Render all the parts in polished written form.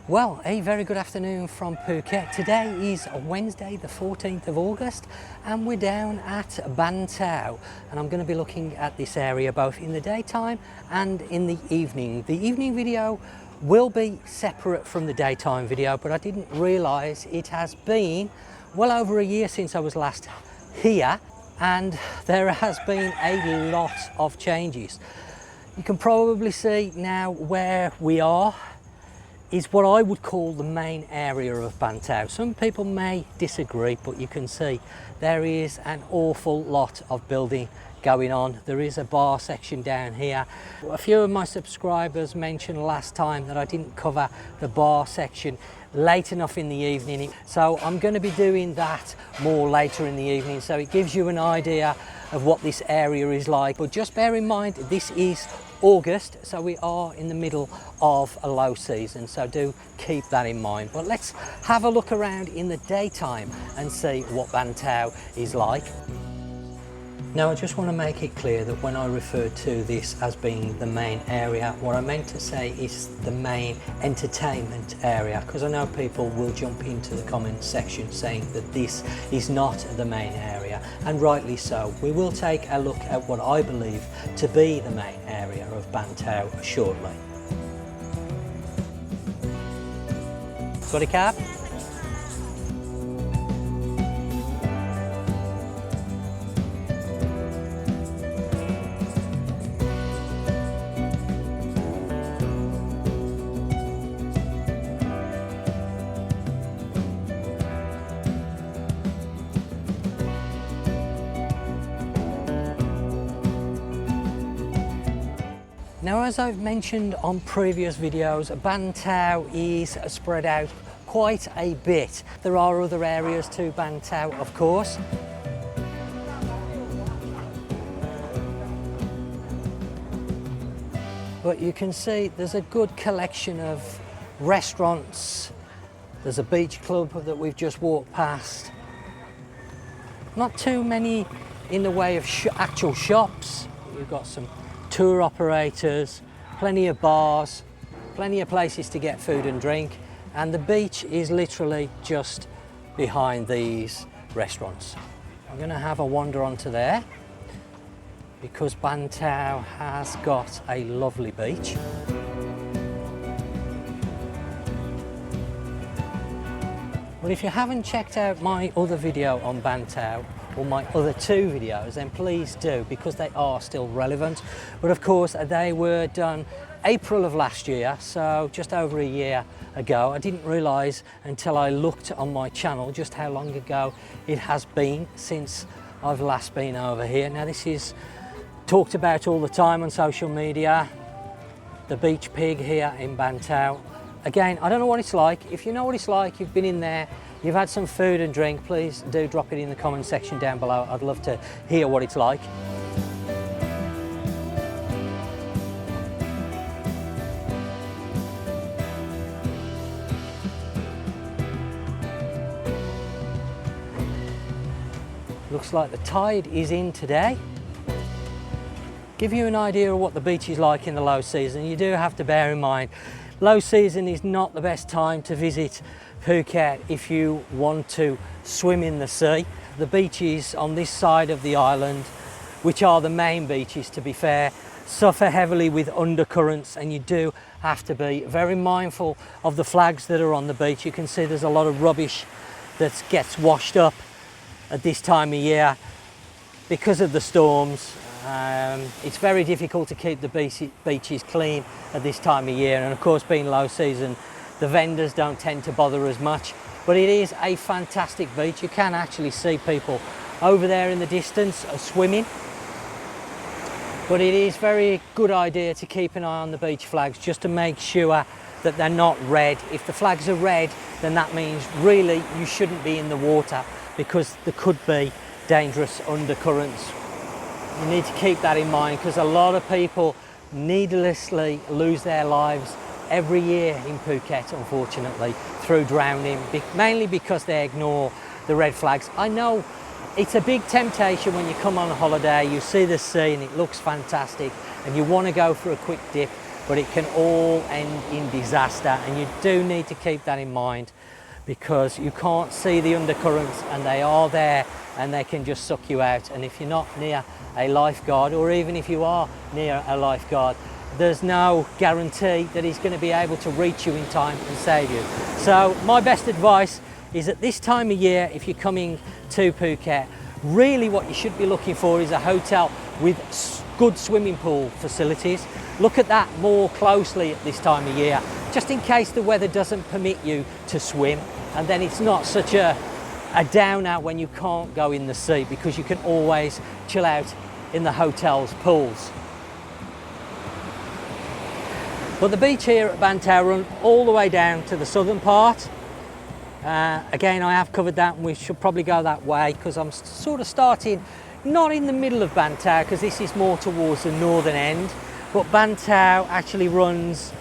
Well, a very good afternoon from Phuket. Today is Wednesday the 14th of August and we're down at Bang Tao, and I'm going to be looking at this area both in the daytime and in the evening. The evening video will be separate from the daytime video, but I didn't realise it has been well over a year since I was last here and there has been a lot of changes. You can probably see now where we are is what I would call the main area of Bang Tao. Some people may disagree, but you can see there is an awful lot of building going on. There is a bar section down here. A few of my subscribers mentioned last time that I didn't cover the bar section late enough in the evening, so I'm going to be doing that more later in the evening, so it gives you an idea of what this area is like. But just bear in mind, this is August, so we are in the middle of a low season, so do keep that in mind. But let's have a look around in the daytime and see what Bang Tao is like. Now I just want to make it clear that when I refer to this as being the main area, what I meant to say is the main entertainment area, because I know people will jump into the comment section saying that this is not the main area, and rightly so. We will take a look at what I believe to be the main area of Bang Tao shortly. Got a cab? Now, as I've mentioned on previous videos, Bang Tao is spread out quite a bit. There are other areas to Bang Tao, of course. But you can see there's a good collection of restaurants. There's a beach club that we've just walked past. Not too many in the way of actual shops. You've got some tour operators, plenty of bars, plenty of places to get food and drink, and the beach is literally just behind these restaurants. I'm going to have a wander onto there because Bang Tao has got a lovely beach. Well, if you haven't checked out my other video on Bang Tao, or my other two videos, then please do, because they are still relevant. But of course they were done April of last year, so just over a year ago. I didn't realise until I looked on my channel just how long ago it has been since I've last been over here. Now this is talked about all the time on social media, the beach pig here in Bang Tao. Again, I don't know what it's like. If you know what it's like, you've been in there, you've had some food and drink, please do drop it in the comment section down below. I'd love to hear what it's like. Looks like the tide is in today. Give you an idea of what the beach is like in the low season. You do have to bear in mind, low season is not the best time to visit Phuket if you want to swim in the sea. The beaches on this side of the island, which are the main beaches to be fair, suffer heavily with undercurrents, and you do have to be very mindful of the flags that are on the beach. You can see there's a lot of rubbish that gets washed up at this time of year because of the storms. It's very difficult to keep the beaches clean at this time of year, and of course being low season, the vendors don't tend to bother as much. But it is a fantastic beach. You can actually see people over there in the distance swimming. But it is very good idea to keep an eye on the beach flags just to make sure that they're not red. If the flags are red, then that means really you shouldn't be in the water, because there could be dangerous undercurrents. You need to keep that in mind, because a lot of people needlessly lose their lives every year in Phuket, unfortunately, through drowning, mainly because they ignore the red flags. I know it's a big temptation when you come on a holiday, you see the sea and it looks fantastic and you want to go for a quick dip, but it can all end in disaster, and you do need to keep that in mind, because you can't see the undercurrents and they are there and they can just suck you out. And if you're not near a lifeguard, or even if you are near a lifeguard, there's no guarantee that he's going to be able to reach you in time and save you. So my best advice is, at this time of year, if you're coming to Phuket, really what you should be looking for is a hotel with good swimming pool facilities. Look at that more closely at this time of year, just in case the weather doesn't permit you to swim, and then it's not such a downer when you can't go in the sea, because you can always chill out in the hotel's pools. But the beach here at Bang Tao runs all the way down to the southern part. Again, I have covered that, and we should probably go that way, because I'm sort of starting not in the middle of Bang Tao, because this is more towards the northern end, but Bang Tao actually runs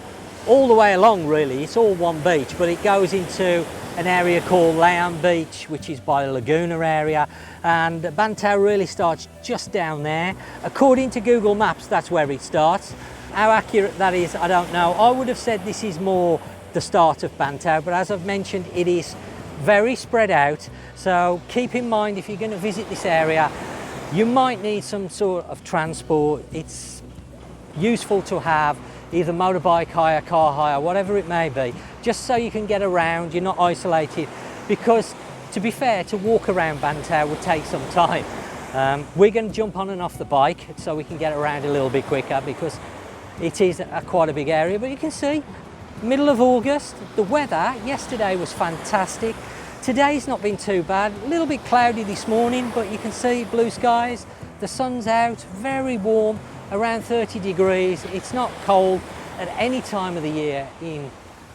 all the way along, really. It's all one beach, but it goes into an area called Layan Beach, which is by the Laguna area, and Bang Tao really starts just down there. According to Google Maps, that's where it starts. How accurate that is, I don't know. I would have said this is more the start of Bang Tao, but as I've mentioned, it is very spread out. So keep in mind, if you're going to visit this area, you might need some sort of transport. It's useful to have either motorbike hire, car hire, whatever it may be, just so you can get around, you're not isolated, because to be fair, to walk around Bang Tao would take some time. We're going to jump on and off the bike so we can get around a little bit quicker, because it is quite a big area. But you can see, middle of August, the weather yesterday was fantastic. Today's not been too bad, a little bit cloudy this morning, but you can see blue skies, the sun's out, very warm, around 30 degrees. It's not cold at any time of the year in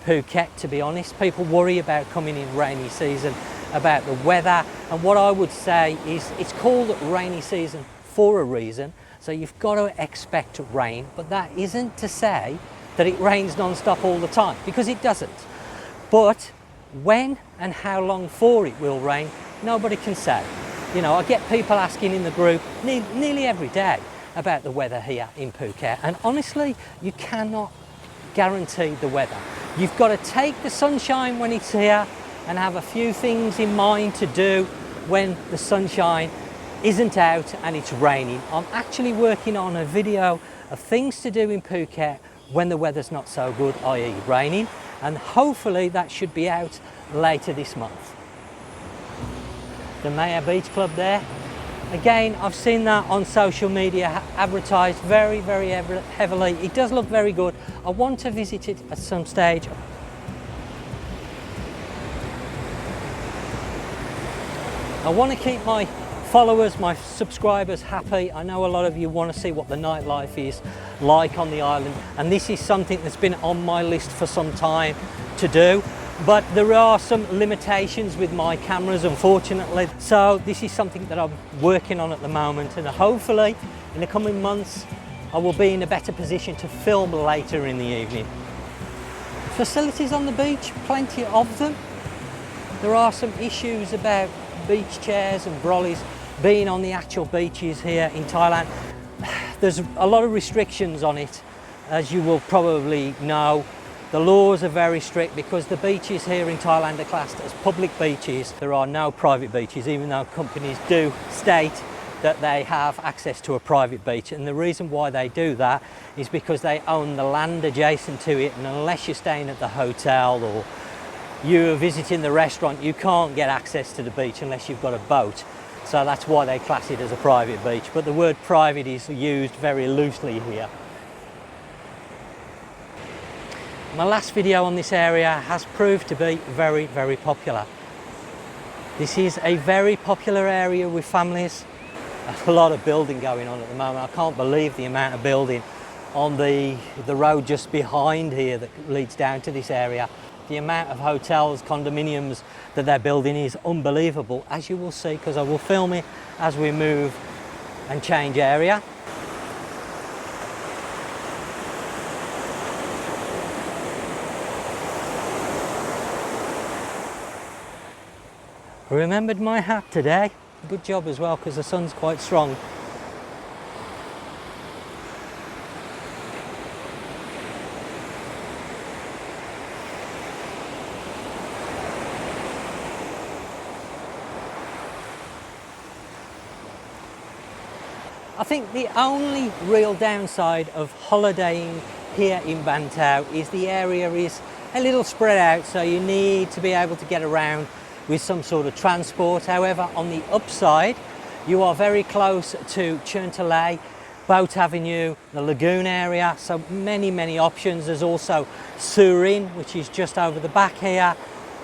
Phuket, to be honest. People worry about coming in rainy season, about the weather, and what I would say is it's called rainy season for a reason. So you've got to expect rain, but that isn't to say that it rains non-stop all the time, because it doesn't. But when and how long for it will rain, nobody can say. You know, I get people asking in the group nearly every day about the weather here in Phuket, and honestly, you cannot guarantee the weather. You've got to take the sunshine when it's here and have a few things in mind to do when the sunshine isn't out and it's raining. I'm actually working on a video of things to do in Phuket when the weather's not so good, i.e. raining, and hopefully that should be out later this month. The Maya Beach Club there. Again, I've seen that on social media advertised very, very heavily. It does look very good. I want to visit it at some stage. I want to keep my followers, my subscribers happy. I know a lot of you want to see what the nightlife is like on the island, and this is something that's been on my list for some time to do. But there are some limitations with my cameras, unfortunately. So this is something that I'm working on at the moment, and hopefully in the coming months I will be in a better position to film later in the evening. Facilities on the beach, plenty of them. There are some issues about beach chairs and brollies being on the actual beaches here in Thailand. There's a lot of restrictions on it, as you will probably know. The laws are very strict because the beaches here in Thailand are classed as public beaches. There are no private beaches, even though companies do state that they have access to a private beach. And the reason why they do that is because they own the land adjacent to it, and unless you're staying at the hotel or you're visiting the restaurant, you can't get access to the beach unless you've got a boat. So that's why they class it as a private beach. But the word private is used very loosely here. My last video on this area has proved to be very, very popular. This is a very popular area with families. A lot of building going on at the moment. I can't believe the amount of building on the road just behind here that leads down to this area. The amount of hotels, condominiums that they're building is unbelievable, as you will see, because I will film it as we move and change area. I remembered my hat today. Good job as well, because the sun's quite strong. I think the only real downside of holidaying here in Bang Tao is the area is a little spread out, so you need to be able to get around with some sort of transport. However, on the upside, you are very close to Chuntalay, Boat Avenue, the lagoon area, so many options. There's also Surin, which is just over the back here.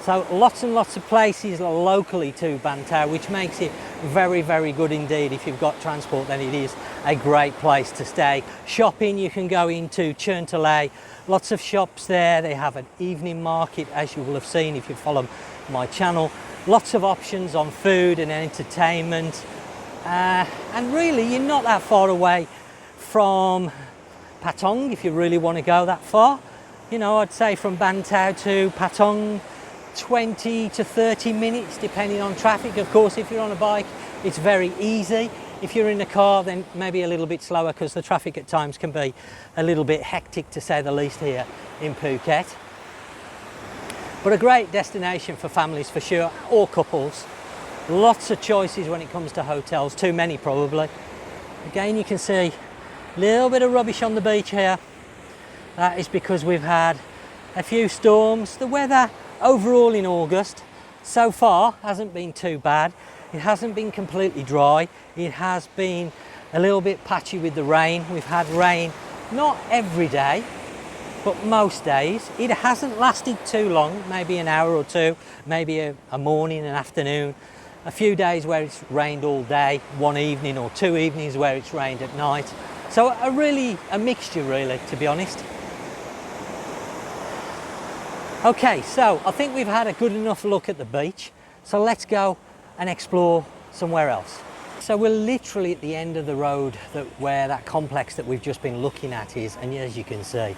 So lots and lots of places locally to Bang Tao, which makes it very good indeed. If you've got transport, then it is a great place to stay. Shopping, you can go into Chuntalay, lots of shops there. They have an evening market, as you will have seen if you follow my channel. Lots of options on food and entertainment. And really, you're not that far away from Patong if you really want to go that far. You know, I'd say from Bang Tao to Patong, 20 to 30 minutes depending on traffic. Of course, if you're on a bike, it's very easy. If you're in a car, then maybe a little bit slower because the traffic at times can be a little bit hectic, to say the least, here in Phuket. But a great destination for families for sure, or couples. Lots of choices when it comes to hotels, too many probably. Again, you can see a little bit of rubbish on the beach here. That is because we've had a few storms. The weather overall in August so far hasn't been too bad. It hasn't been completely dry. It has been a little bit patchy with the rain. We've had rain not every day, but most days. It hasn't lasted too long, maybe an hour or two, maybe a morning, an afternoon. A few days where it's rained all day, one evening or two evenings where it's rained at night. So a mixture really, to be honest. Okay, so I think we've had a good enough look at the beach. So let's go and explore somewhere else. So we're literally at the end of the road where that complex that we've just been looking at is, and as you can see,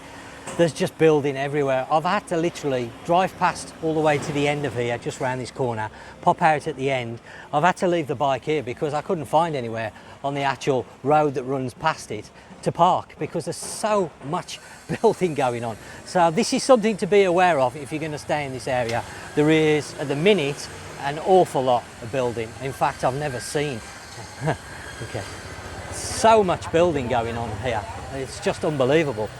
there's just building everywhere. I've had to literally drive past all the way to the end of here, just round this corner, pop out at the end. I've had to leave the bike here because I couldn't find anywhere on the actual road that runs past it to park because there's so much building going on. So this is something to be aware of if you're going to stay in this area. There is, at the minute, an awful lot of building. In fact, I've never seen okay, so much building going on here. It's just unbelievable.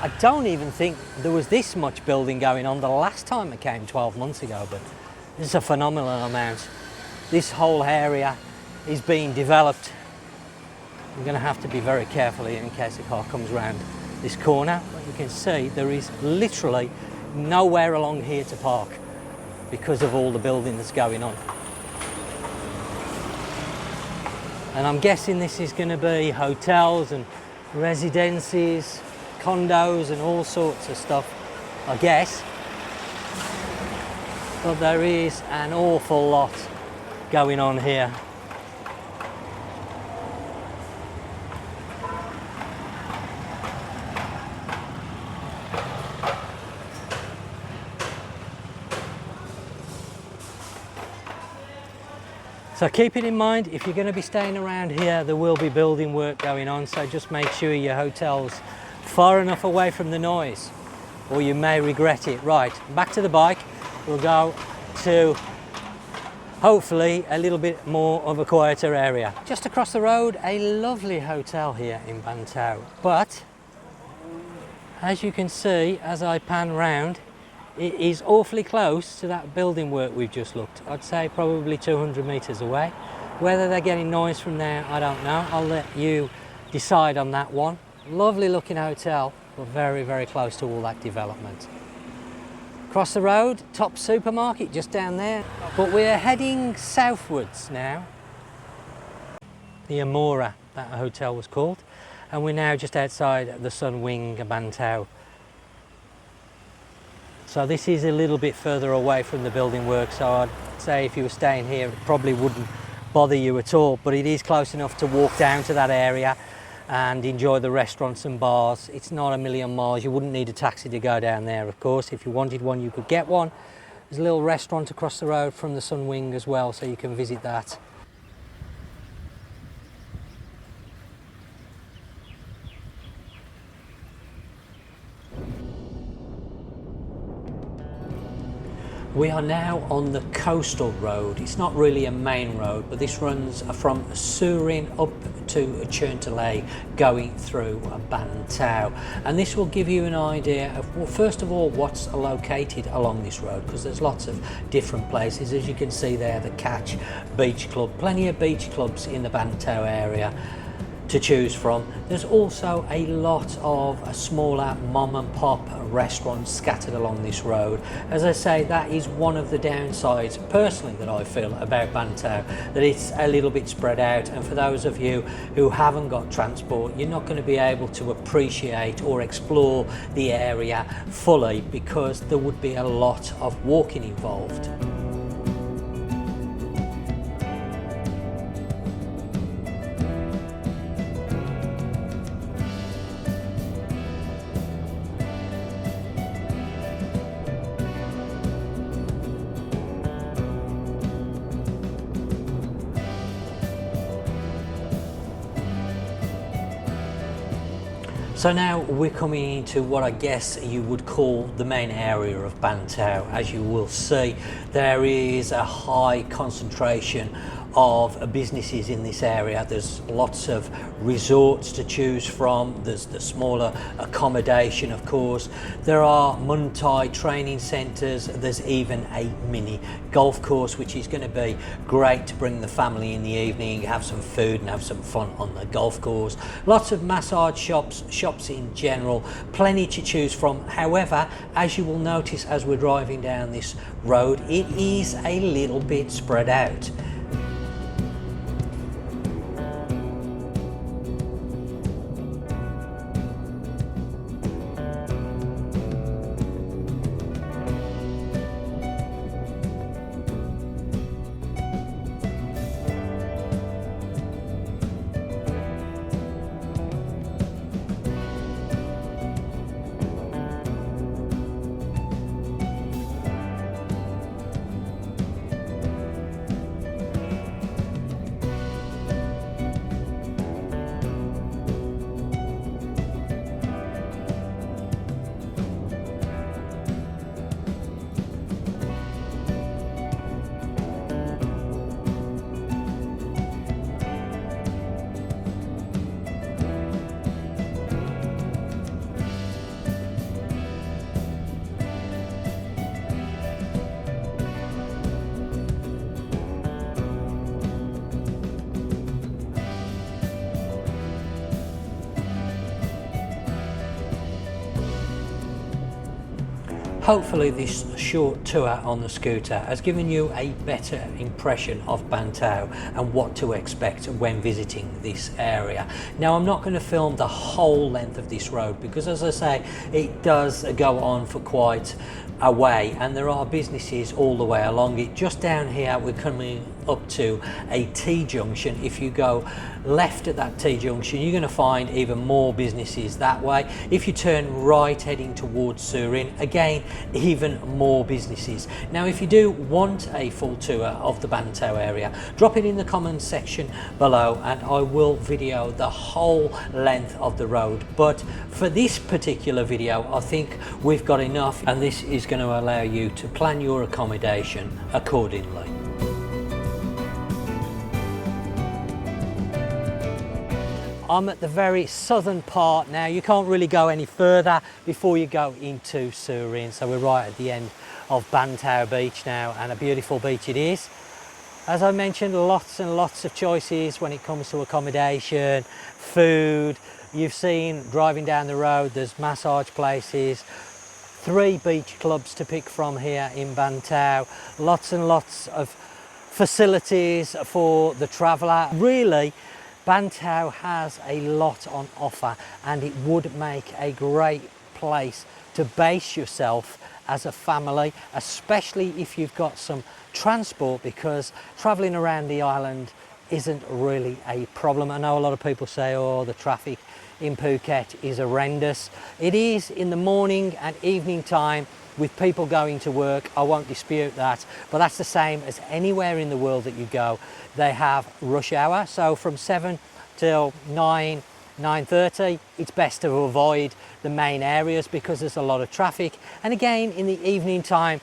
I don't even think there was this much building going on the last time I came 12 months ago, but this is a phenomenal amount. This whole area is being developed. I'm going to have to be very careful here in case a car comes around this corner. But you can see there is literally nowhere along here to park because of all the building that's going on. And I'm guessing this is going to be hotels and residences, condos and all sorts of stuff, I guess. But there is an awful lot going on here. So keep it in mind, if you're going to be staying around here, there will be building work going on, so just make sure your hotel's far enough away from the noise, or you may regret it. Right, back to the bike. We'll go to, hopefully, a little bit more of a quieter area. Just across the road, a lovely hotel here in Bang Tao. But, as you can see, as I pan round, it is awfully close to that building work we've just looked. I'd say probably 200 metres away. Whether they're getting noise from there, I don't know. I'll let you decide on that one. Lovely looking hotel, but very close to all that development. Across the road, Top Supermarket just down there. But we're heading southwards now. The Amora, that hotel was called. And we're now just outside the Sun Wing, Bang Tao. So this is a little bit further away from the building work, so I'd say if you were staying here, it probably wouldn't bother you at all, but it is close enough to walk down to that area and enjoy the restaurants and bars. It's not a million miles. You wouldn't need a taxi to go down there, of course. If you wanted one, you could get one. There's a little restaurant across the road from the Sun Wing as well, so you can visit that. We are now on the coastal road. It's not really a main road, but this runs from Surin up to Chuntalay, going through Bang Tao. And this will give you an idea of, well, first of all, what's located along this road, because there's lots of different places. As you can see there, the Catch Beach Club, plenty of beach clubs in the Bang Tao area to choose from. There's also a lot of smaller mom and pop restaurants scattered along this road. As I say, that is one of the downsides personally that I feel about Bang Tao, that it's a little bit spread out, and for those of you who haven't got transport, you're not going to be able to appreciate or explore the area fully, because there would be a lot of walking involved. So now we're coming into what I guess you would call the main area of Bang Tao. As you will see, there is a high concentration of businesses in this area. There's lots of resorts to choose from. There's the smaller accommodation, of course. There are Muay Thai training centres. There's even a mini golf course, which is going to be great to bring the family in the evening, have some food and have some fun on the golf course. Lots of massage shops in general, plenty to choose from. However, as you will notice as we're driving down this road, it is a little bit spread out. Hopefully this short tour on the scooter has given you a better impression of Bang Tao and what to expect when visiting this area. Now, I'm not going to film the whole length of this road because, as I say, it does go on for quite a way, and there are businesses all the way along it. Just down here we're coming up to a T-junction. If you go left at that T-junction, you're going to find even more businesses that way. If you turn right heading towards Surin, again even more businesses. Now, if you do want a full tour of the Bang Tao area, drop it in the comments section below and I will video the whole length of the road. But for this particular video, I think we've got enough, and this is going to allow you to plan your accommodation accordingly. I'm at the very southern part now. You can't really go any further before you go into Surin. So we're right at the end of Bang Tao Beach now, and a beautiful beach it is. As I mentioned, lots and lots of choices when it comes to accommodation, food. You've seen driving down the road, there's massage places, 3 beach clubs to pick from here in Bang Tao. Lots and lots of facilities for the traveller. Really, Bang Tao has a lot on offer, and it would make a great place to base yourself as a family, especially if you've got some transport, because travelling around the island isn't really a problem. I know a lot of people say, oh, the traffic in Phuket is horrendous. It is in the morning and evening time with people going to work. I won't dispute that, but that's the same as anywhere in the world that you go. They have rush hour, so from 7 till 9:30, it's best to avoid the main areas because there's a lot of traffic. And again, in the evening time,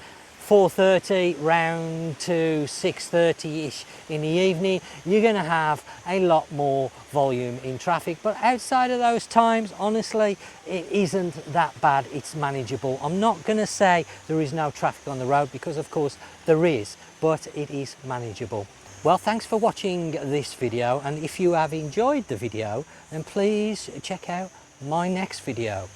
4:30 round to 6:30ish in the evening, you're going to have a lot more volume in traffic. But outside of those times, honestly, it isn't that bad. It's manageable. I'm not going to say there is no traffic on the road, because of course there is, but it is manageable. Well, thanks for watching this video, and if you have enjoyed the video, then please check out my next video.